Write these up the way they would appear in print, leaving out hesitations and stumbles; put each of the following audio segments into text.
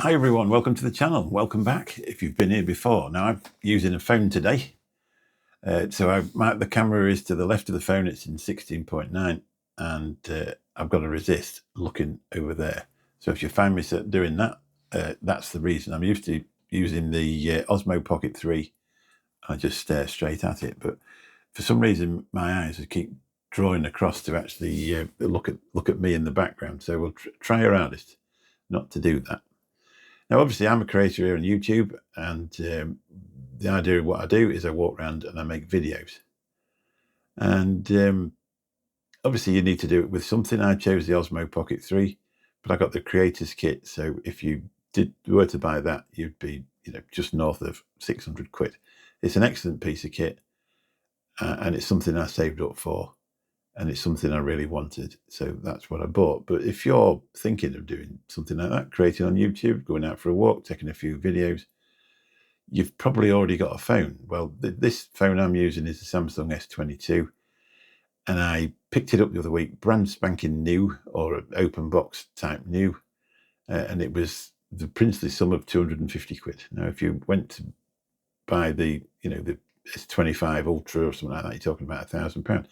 Hi everyone, welcome to the channel. Welcome back if you've been here before. Now I'm using a phone today. The camera is to the left of the phone, it's in 16.9 and I've got to resist looking over there. So if you find me doing that, that's the reason. I'm used to using the Osmo Pocket 3. I just stare straight at it, but for some reason my eyes keep drawing across to actually look at me in the background. So we'll try our hardest not to do that. Now, obviously, I'm a creator here on YouTube, and the idea of what I do is I walk around and I make videos. And obviously, you need to do it with something. I chose the Osmo Pocket 3, but I got the Creators Kit. So if you were to buy that, you'd be just north of 600 quid. It's an excellent piece of kit, and it's something I saved up for. And it's something I really wanted, so that's what I bought. But if you're thinking of doing something like that, creating on YouTube, going out for a walk, taking a few videos, you've probably already got a phone. Well, this phone I'm using is the Samsung S22, and I picked it up the other week, brand spanking new, or an open box type new, and it was the princely sum of 250 quid. Now, if you went to buy the S25 Ultra or something like that, you're talking about £1,000.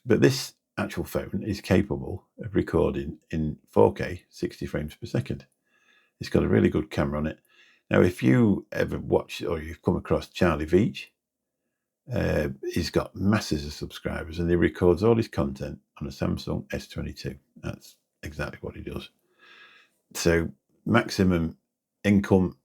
But this actual phone is capable of recording in 4K 60 frames per second. It's got a really good camera on it. Now, if you ever watch or you've come across Charlie Veach, he's got masses of subscribers and he records all his content on a Samsung S22. That's exactly what he does. So maximum income,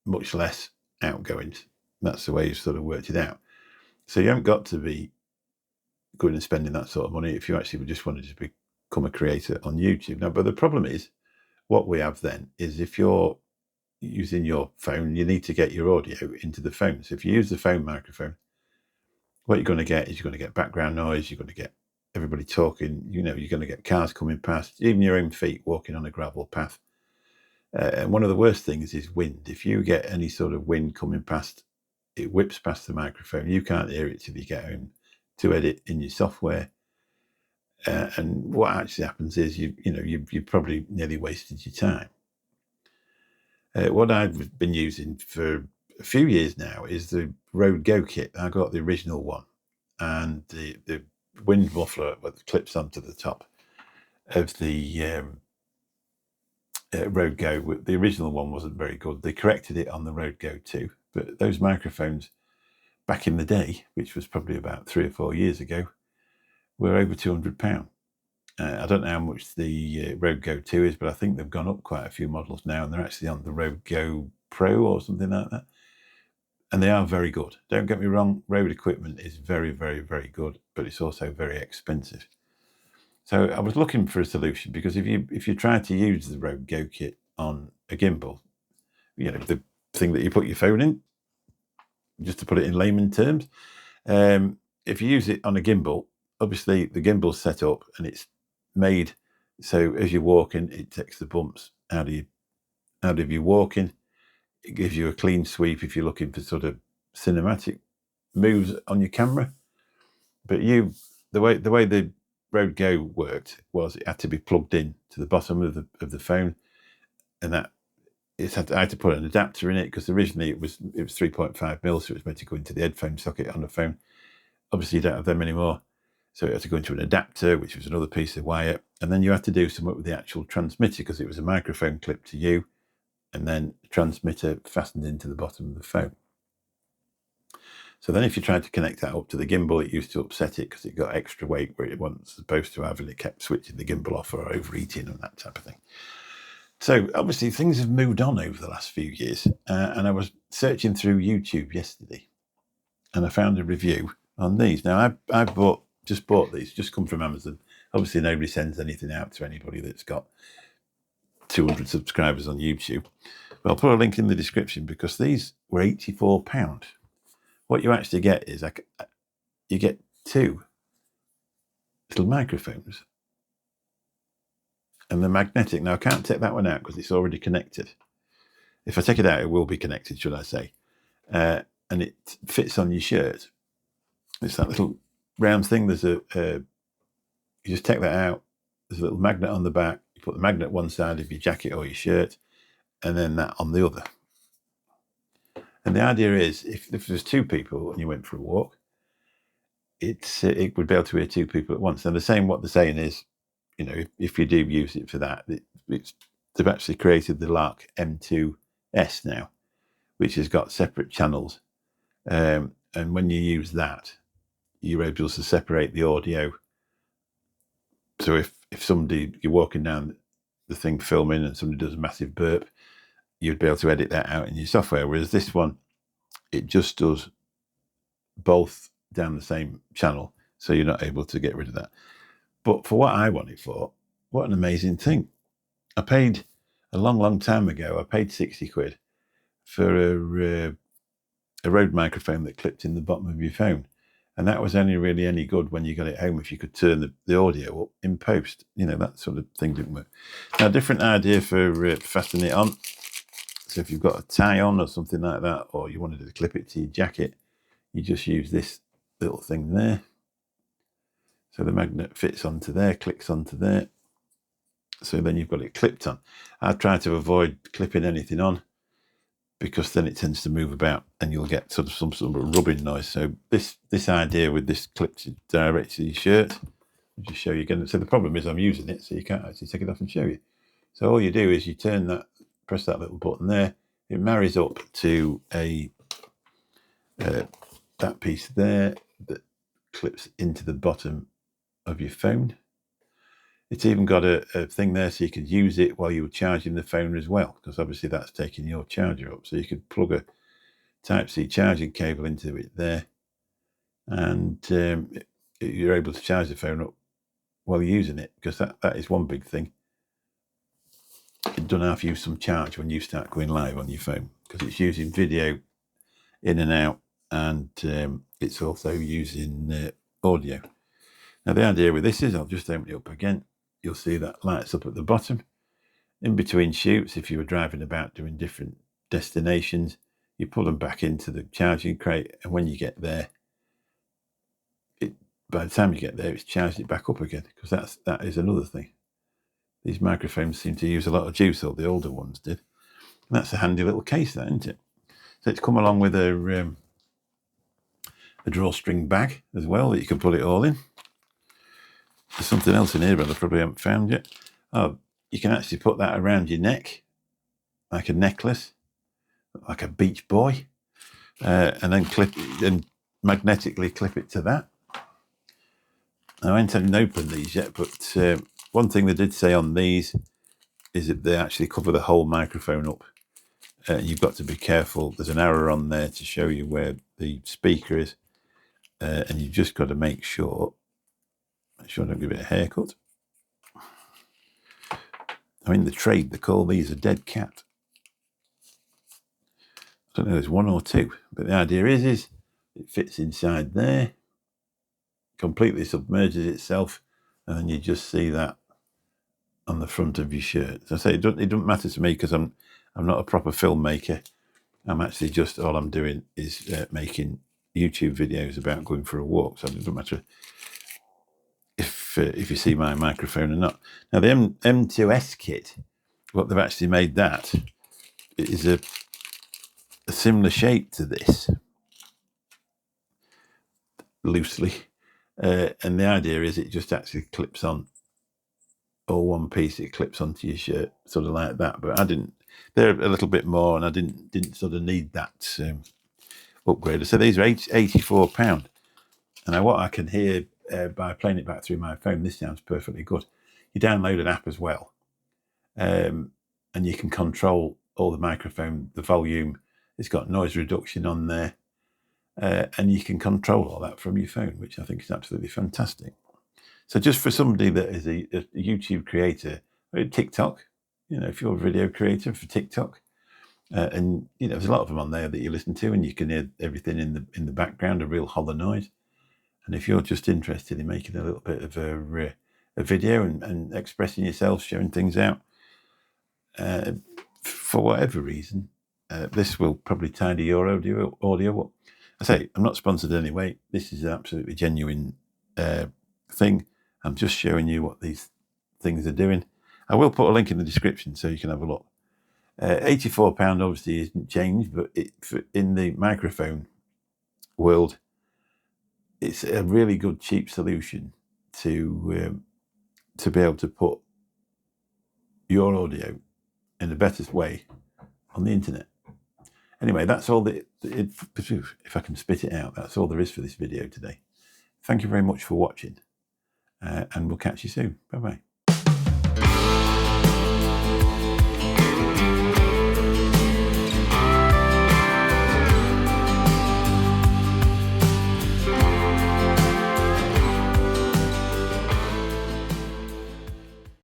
much less outgoings. That's the way he's sort of worked it out. So you haven't got to be going and spending that sort of money if you actually just wanted to become a creator on YouTube. Now, but the problem is, what we have then is if you're using your phone, you need to get your audio into the phone. So if you use the phone microphone, what you're going to get is you're going to get background noise, you're going to get everybody talking, you're going to get cars coming past, even your own feet walking on a gravel path. And one of the worst things is wind. If you get any sort of wind coming past, it whips past the microphone. You can't hear it till you get home to edit in your software, and what actually happens is you've probably nearly wasted your time. What I've been using for a few years now is the Rode Go kit. I got the original one, and the wind muffler that clips onto the top of the Rode Go. The original one wasn't very good. They corrected it on the Rode Go 2, but those microphones back in the day, which was probably about 3 or 4 years ago, were over £200. I don't know how much the Rode Go 2 is, but I think they've gone up quite a few models now, and they're actually on the Rode Go Pro or something like that. And they are very good. Don't get me wrong, Rode equipment is very, very, very good, but it's also very expensive. So I was looking for a solution, because if you try to use the Rode Go kit on a gimbal, the thing that you put your phone in, just to put it in layman terms, if you use it on a gimbal, obviously the gimbal's set up and it's made so as you're walking, it takes the bumps out of you walking. It gives you a clean sweep if you're looking for sort of cinematic moves on your camera. But the way the Rode Go worked was it had to be plugged in to the bottom of the phone, and that I had to put an adapter in it, because originally it was 3.5 mil, so it was meant to go into the headphone socket on the phone. Obviously, you don't have them anymore, so it had to go into an adapter, which was another piece of wire, and then you had to do something with the actual transmitter, because it was a microphone clipped to you, and then a transmitter fastened into the bottom of the phone. So then if you tried to connect that up to the gimbal, it used to upset it because it got extra weight where it wasn't supposed to have, and it kept switching the gimbal off or overheating and that type of thing. So obviously things have moved on over the last few years, and I was searching through YouTube yesterday, and I found a review on these. Now I just bought these, just come from Amazon. Obviously nobody sends anything out to anybody that's got 200 subscribers on YouTube. But I'll put a link in the description, because these were £84. What you actually get is you get 2 little microphones, and they're magnetic. Now I can't take that one out because it's already connected. If I take it out, it will be connected, should I say. And it fits on your shirt. It's that little round thing. There's you just take that out. There's a little magnet on the back. You put the magnet one side of your jacket or your shirt, and then that on the other. And the idea is, if there's two people and you went for a walk, it would be able to hear two people at once. And what they're saying is, you know, if you do use it for that, they've actually created the Lark M2S now, which has got separate channels. And when you use that, you're able to separate the audio. So if you're walking down the thing filming and somebody does a massive burp, you'd be able to edit that out in your software. Whereas this one, it just does both down the same channel, so you're not able to get rid of that. But for what I want it for, what an amazing thing. I paid a long time ago, I paid 60 quid for a Rode microphone that clipped in the bottom of your phone. And that was only really any good when you got it home if you could turn the audio up in post. You know, that sort of thing didn't work. Now, a different idea for fastening it on. So if you've got a tie on or something like that, or you wanted to clip it to your jacket, you just use this little thing there. So the magnet fits onto there, clicks onto there. So then you've got it clipped on. I try to avoid clipping anything on, because then it tends to move about and you'll get sort of some sort of rubbing noise. So this idea with this clipped direct to your shirt, I'll just show you again. So the problem is I'm using it, so you can't actually take it off and show you. So all you do is you turn that, press that little button there. It marries up to that piece there that clips into the bottom of your phone. It's even got a thing there so you could use it while you were charging the phone as well, because obviously that's taking your charger up. So you could plug a Type-C charging cable into it there, and you're able to charge the phone up while you're using it, because that is one big thing. It doesn't have to use some charge when you start going live on your phone, because it's using video in and out, and it's also using audio. Now the idea with this is, I'll just open it up again. You'll see that lights up at the bottom. In between shoots, if you were driving about doing different destinations, you pull them back into the charging crate, and when you get there, by the time you get there, it's charged it back up again, because that is another thing. These microphones seem to use a lot of juice, or the older ones did. And that's a handy little case, that, isn't it? So it's come along with a drawstring bag as well that you can put it all in. There's something else in here, but I probably haven't found yet. Oh, you can actually put that around your neck, like a necklace, like a beach boy, and then magnetically clip it to that. Now, I haven't opened these yet, but one thing they did say on these is that they actually cover the whole microphone up. You've got to be careful. There's an arrow on there to show you where the speaker is, and you've just got to make sure I don't give it a haircut. I mean, the trade, they call these a dead cat. I don't know, there's one or two, but the idea is it fits inside there, completely submerges itself, and then you just see that on the front of your shirt. So I say it doesn't matter to me, because I'm not a proper filmmaker. I'm actually just, all I'm doing is making YouTube videos about going for a walk. So it doesn't matter if you see my microphone or not. Now the M2S kit, what they've actually made that is a similar shape to this, loosely, and the idea is it just actually clips on, all one piece. It clips onto your shirt, sort of like that. But I didn't. They're a little bit more, and I didn't sort of need that upgrade. So these are £84. And now what I can hear by playing it back through my phone, this sounds perfectly good. You download an app as well, and you can control all the microphone, the volume. It's got noise reduction on there, and you can control all that from your phone, which I think is absolutely fantastic. So just for somebody that is a YouTube creator, or TikTok, you know, if you're a video creator for TikTok, and you know, there's a lot of them on there that you listen to, and you can hear everything in the background, a real hollow noise. And if you're just interested in making a little bit of a video and expressing yourself, showing things out, for whatever reason, this will probably tidy your audio up. I say, I'm not sponsored anyway. This is an absolutely genuine thing. I'm just showing you what these things are doing. I will put a link in the description so you can have a look. £84 obviously isn't changed, but in the microphone world, it's a really good cheap solution to be able to put your audio in the better way on the internet. Anyway, that's all if I can spit it out, that's all there is for this video today. Thank you very much for watching, and we'll catch you soon. Bye-bye.